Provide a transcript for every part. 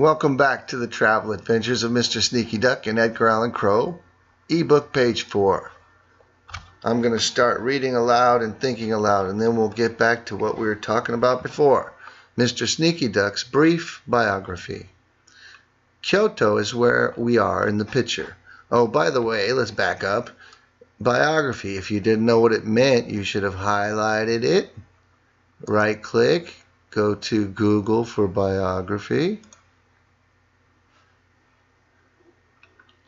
Welcome back to the travel adventures of Mr. Sneaky Duck and Edgar Allan Crow, ebook page 4. I'm going to start reading aloud and thinking aloud, and then we'll get back to what we were talking about before. Mr. Sneaky Duck's brief biography. Kyoto is where we are in the picture. Oh, by the way, let's back up. Biography, if you didn't know what it meant, you should have highlighted it. Right click, go to Google for biography.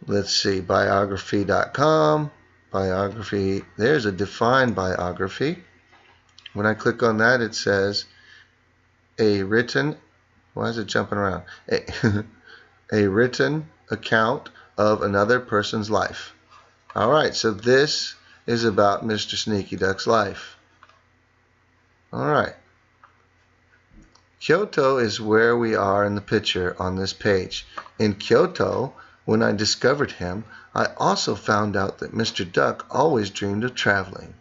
Let's see, biography.com, biography, there's a defined biography. When I click on that, it says a written, why is it jumping around? A written account of another person's life. Alright, so this is about Mr. Sneaky Duck's life. Alright. Kyoto is where we are in the picture on this page. In Kyoto, when I discovered him, I also found out that Mr. Duck always dreamed of traveling.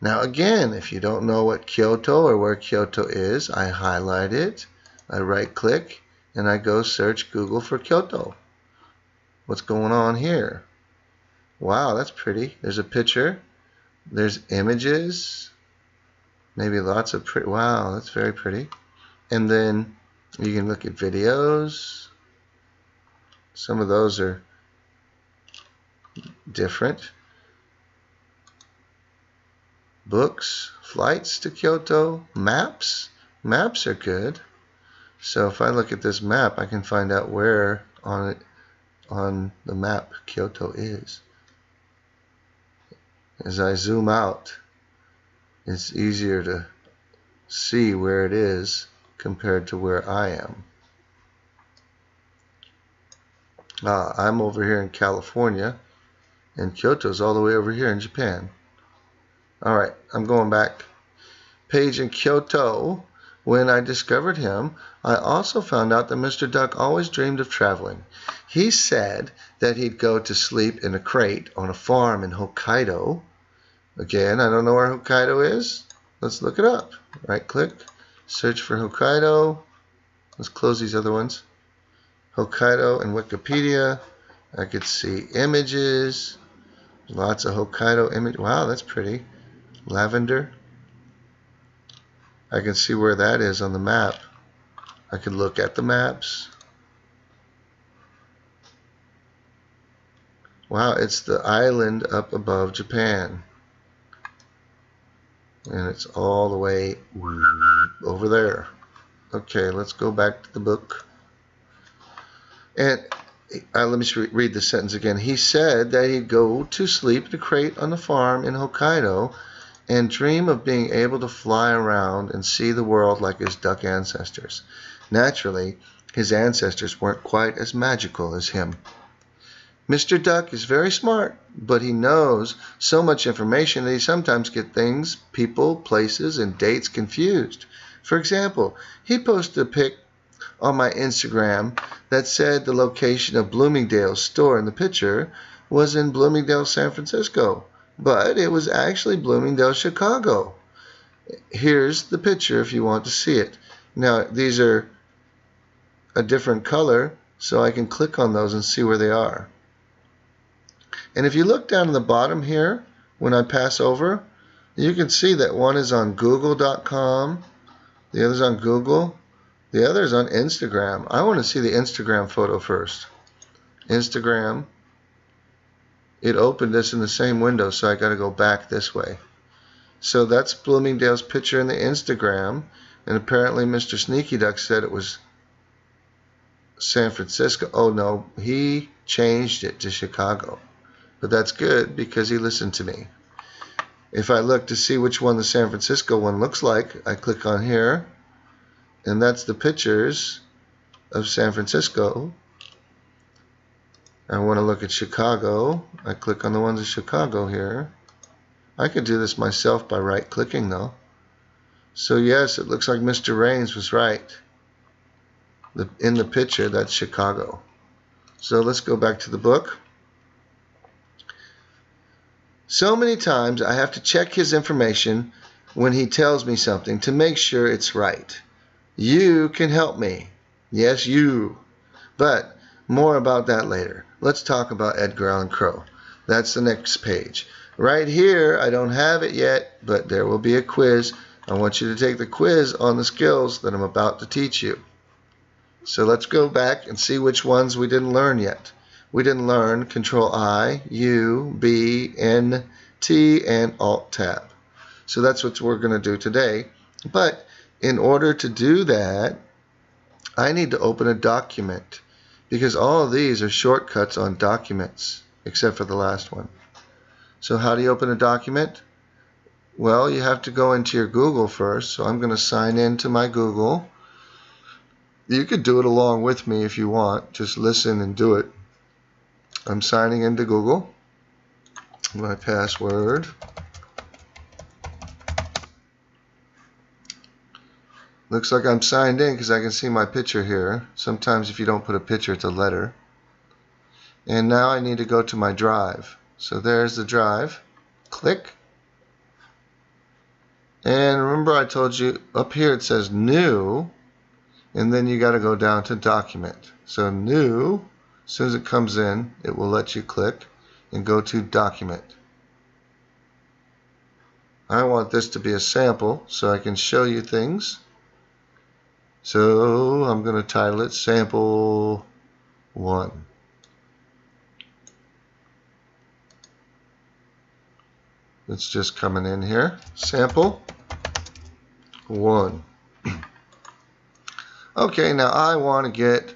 Now again, if you don't know what Kyoto or where Kyoto is, I highlight it, I right click, and I go search Google for Kyoto. What's going on here? Wow, that's pretty. There's a picture. There's images. Maybe lots of pretty. Wow, that's very pretty. And then you can look at videos. Some of those are different. Books, flights to Kyoto, maps. Maps are good. So if I look at this map, I can find out where on the map Kyoto is. As I zoom out, it's easier to see where it is compared to where I am. I'm over here in California, and Kyoto's all the way over here in Japan. Alright, I'm going back. Page in Kyoto. When I discovered him, I also found out that Mr. Duck always dreamed of traveling. He said that he'd go to sleep in a crate on a farm in Hokkaido. Again, I don't know where Hokkaido is. Let's look it up. Right click, search for Hokkaido. Let's close these other ones. Hokkaido and Wikipedia. I could see images. Lots of Hokkaido image. Wow, that's pretty. Lavender. I can see where that is on the map. I could look at the maps. Wow, it's the island up above Japan. And it's all the way over there. Okay, let's go back to the book. And let me read the sentence again. He said that he'd go to sleep in a crate on the farm in Hokkaido and dream of being able to fly around and see the world like his duck ancestors. Naturally, his ancestors weren't quite as magical as him. Mr. Duck is very smart, but he knows so much information that he sometimes gets things, people, places, and dates confused. For example, he posted a pic on my Instagram that said the location of Bloomingdale's store in the picture was in Bloomingdale, San Francisco, but it was actually Bloomingdale, Chicago. Here's the picture if you want to see it. Now, these are a different color, so I can click on those and see where they are. And if you look down in the bottom here, when I pass over, you can see that one is on Google.com, the other's on Google, the other's on Instagram. I want to see the Instagram photo first. Instagram. It opened this in the same window, so I got to go back this way. So that's Bloomingdale's picture in the Instagram, and apparently Mr. Sneaky Duck said it was San Francisco. Oh no, he changed it to Chicago. But that's good because he listened to me. If I look to see which one the San Francisco one looks like, I click on here, and that's the pictures of San Francisco. I want to look at Chicago. I click on the ones of Chicago here. I could do this myself by right-clicking though. So yes, it looks like Mr. Raines was right. In the picture, that's Chicago. So let's go back to the book. So many times I have to check his information when he tells me something to make sure it's right. You can help me. Yes, you. But more about that later. Let's talk about Edgar Allan Poe. That's the next page. Right here, I don't have it yet, but there will be a quiz. I want you to take the quiz on the skills that I'm about to teach you. So let's go back and see which ones we didn't learn yet. We didn't learn Control I, U, B, N, T, and Alt Tab. So that's what we're going to do today. But in order to do that, I need to open a document because all of these are shortcuts on documents except for the last one. So how do you open a document? Well, you have to go into your Google first. So I'm going to sign into my Google. You could do it along with me if you want. Just listen and do it. I'm signing into Google. My password. Looks like I'm signed in because I can see my picture here. Sometimes if you don't put a picture, it's a letter. And now I need to go to my drive. So there's the drive. Click. And remember I told you up here it says new. And then you got to go down to document. So new, as soon as it comes in, it will let you click and go to document. I want this to be a sample so I can show you things. So I'm going to title it Sample 1. It's just coming in here. Sample 1. Okay, now I want to get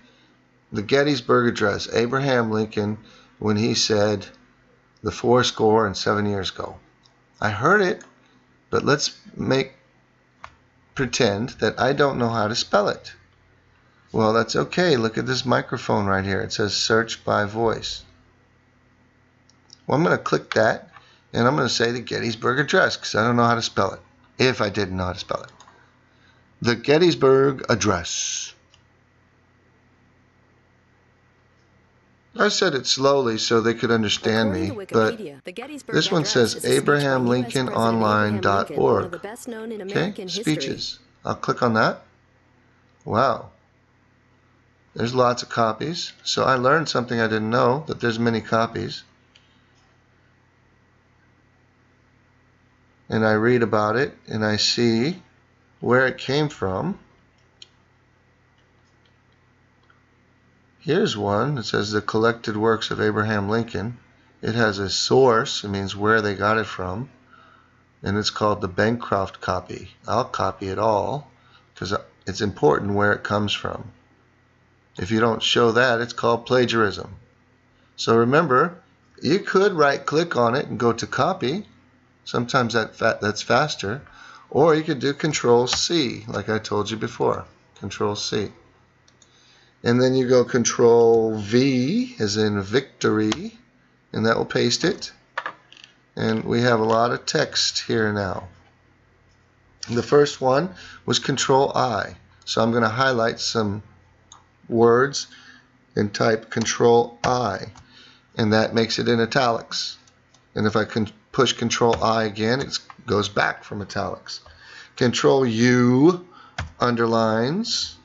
the Gettysburg Address, Abraham Lincoln, when he said the 7 years ago. I heard it, but let's pretend that I don't know how to spell it. Well, that's okay. Look at this microphone right here. It says search by voice. Well, I'm going to click that, and I'm going to say the Gettysburg Address because I don't know how to spell it, if I didn't know how to spell it. The Gettysburg Address. I said it slowly so they could understand me, but this one says abrahamlincolnonline.org. Okay, speeches. I'll click on that. Wow. There's lots of copies. So I learned something I didn't know, that there's many copies. And I read about it, and I see where it came from. Here's one. It says the collected works of Abraham Lincoln. It has a source. It means where they got it from. And it's called the Bancroft copy. I'll copy it all because it's important where it comes from. If you don't show that, it's called plagiarism. So remember, you could right-click on it and go to copy. Sometimes that's faster. Or you could do Control-C, like I told you before. Control-C. And then you go Control-V, as in victory, and that will paste it. And we have a lot of text here now. The first one was Control-I. So I'm going to highlight some words and type Control-I. And that makes it in italics. And if I can push Control-I again, it goes back from italics. Control-U underlines.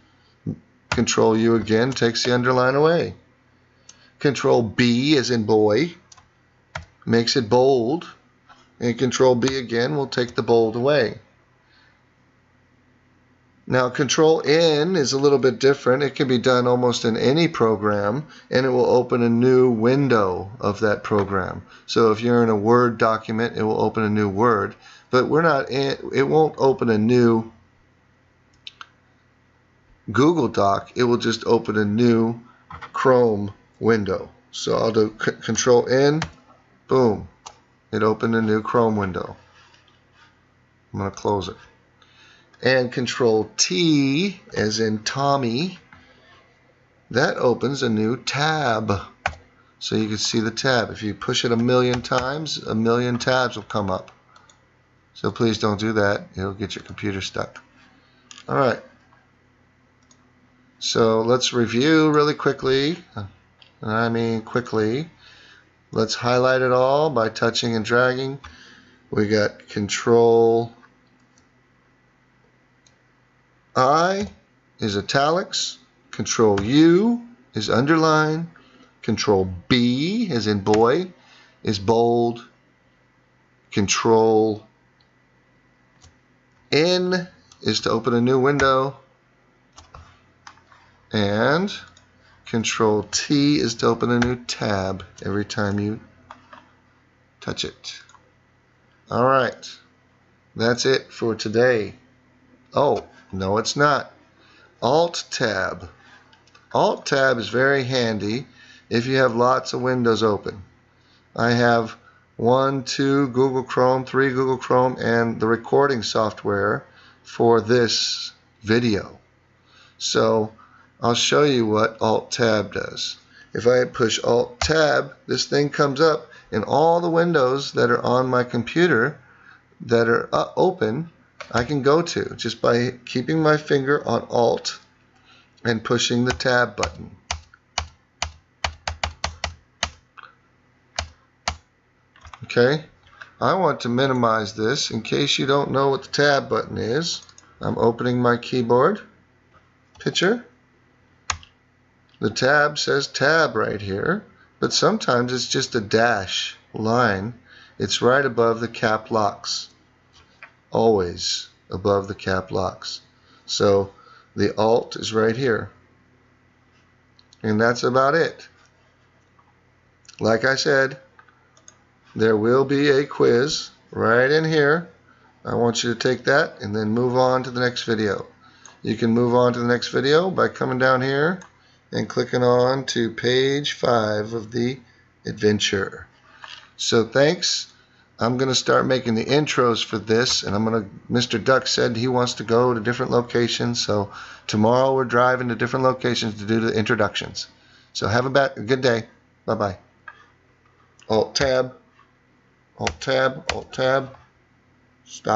Control-U again takes the underline away. Control-B as in boy makes it bold. And Control-B again will take the bold away. Now Control-N is a little bit different. It can be done almost in any program, and it will open a new window of that program. So if you're in a Word document, it will open a new Word. But it won't open a new Google Doc. It will just open a new Chrome window. So I'll do Control-N, boom. It opened a new Chrome window. I'm going to close it. And Control-T, as in Tommy, that opens a new tab. So you can see the tab. If you push it 1,000,000 times, 1,000,000 tabs will come up. So please don't do that. It'll get your computer stuck. All right. So let's review really quickly. And I mean quickly. Let's highlight it all by touching and dragging. We got Control-I is italics. Control-U is underline. Control B, as in boy, is bold. Control N is to open a new window. And Control T is to open a new tab every time you touch it. Alright, that's it for today. Oh, no it's not. Alt tab. Alt tab is very handy if you have lots of windows open. I have 1, 2 Google Chrome, 3 Google Chrome, and the recording software for this video. So I'll show you what Alt Tab does. If I push Alt Tab, this thing comes up, and all the windows that are on my computer that are open, I can go to just by keeping my finger on Alt and pushing the Tab button. Okay, I want to minimize this in case you don't know what the Tab button is. I'm opening my keyboard picture. The tab says tab right here, but sometimes it's just a dash line. It's right above the cap locks. Always above the cap locks. So the Alt is right here. And that's about it. Like I said, there will be a quiz right in here. I want you to take that and then move on to the next video. You can move on to the next video by coming down here and clicking on to page 5 of the adventure. So thanks. I'm going to start making the intros for this, and Mr. Duck said he wants to go to different locations, so tomorrow we're driving to different locations to do the introductions. So have a good day. Bye-bye. Alt tab, Alt tab, Alt tab. Stop.